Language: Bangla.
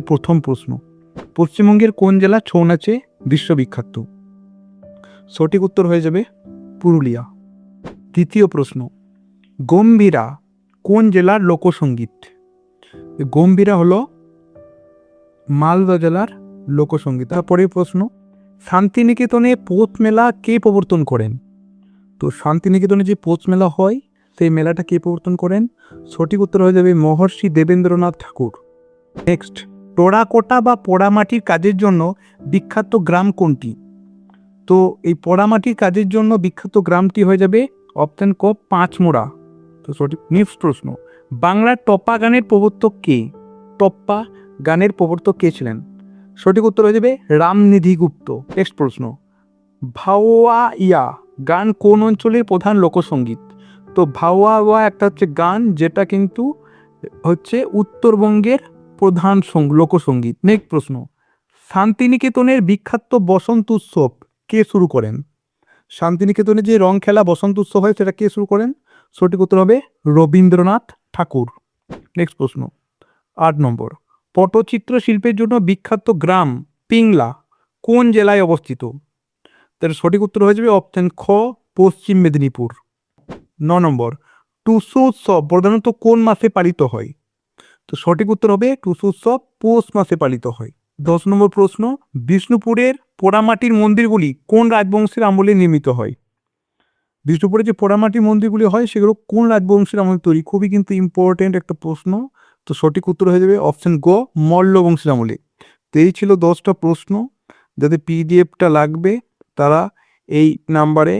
প্রথম প্রশ্ন, পশ্চিমবঙ্গের কোন জেলা ছৌ নাচে বিশ্ববিখ্যাত? সঠিক উত্তর হয়ে যাবে পুরুলিয়া। দ্বিতীয় প্রশ্ন, গম্ভীরা কোন জেলার লোকসঙ্গীত? গম্ভীরা হলো মালদা জেলার লোকসঙ্গীত। তারপরের প্রশ্ন, শান্তিনিকেতনে পৌষ মেলা কে প্রবর্তন করেন? তো শান্তিনিকেতনে যে পৌষ মেলা হয় সেই মেলাটা কে প্রবর্তন করেন? সঠিক উত্তর হয়ে যাবে মহর্ষি দেবেন্দ্রনাথ ঠাকুর। নেক্সট, টেরাকোটা বা পোড়ামাটির কাজের জন্য বিখ্যাত গ্রাম কোনটি? তো এই পোড়ামাটির কাজের জন্য বিখ্যাত গ্রামটি হয়ে যাবে অপশন ক পাঁচমোড়া। তো সঠিক। নেক্সট প্রশ্ন, বাংলার টপ্পা গানের প্রবর্তক কে? টপ্পা গানের প্রবর্তক কে ছিলেন? সঠিক উত্তর হয়ে যাবে রামনিধি গুপ্ত। নেক্সট প্রশ্ন, ভাওয়াইয়া গান কোন অঞ্চলের প্রধান লোকসঙ্গীত? তো ভাওয়াইয়া একটা হচ্ছে গান যেটা কিন্তু হচ্ছে উত্তরবঙ্গের প্রধান লোকসঙ্গীত। নেক্সট প্রশ্ন, শান্তিনিকেতনের বিখ্যাত বসন্ত উৎসব কে শুরু করেন? শান্তিনিকেতনে যে রং খেলা বসন্ত উৎসব হয় সেটা কে শুরু করেন? সঠিক উত্তর হবে রবীন্দ্রনাথ ঠাকুর। নেক্সট প্রশ্ন, 8 নম্বর, পটচিত্র শিল্পের জন্য বিখ্যাত গ্রাম পিংলা কোন জেলায় অবস্থিত? তার সঠিক উত্তর হয়ে যাবে অপশন খ পশ্চিম মেদিনীপুর। 9 নম্বর, টুসু উৎসব প্রধানত কোন মাসে পালিত হয়? তো সঠিক উত্তর হবে টুসু উৎসব পৌষ মাসে পালিত হয়। 10 নম্বর প্রশ্ন, বিষ্ণুপুরের পোড়ামাটির মন্দিরগুলি কোন রাজবংশের আমলে নির্মিত হয়? বিষ্ণুপুরে যে পোড়ামাটির মন্দিরগুলি হয় সেগুলো কোন রাজবংশের আমলে তৈরি? খুবই কিন্তু ইম্পর্টেন্ট একটা প্রশ্ন। তো সঠিক উত্তর হয়ে যাবে অপশন গ মল্ল বংশের আমলে। তো এই ছিল 10টা প্রশ্ন। যাদের পিডিএফটা লাগবে তারা এই নাম্বারে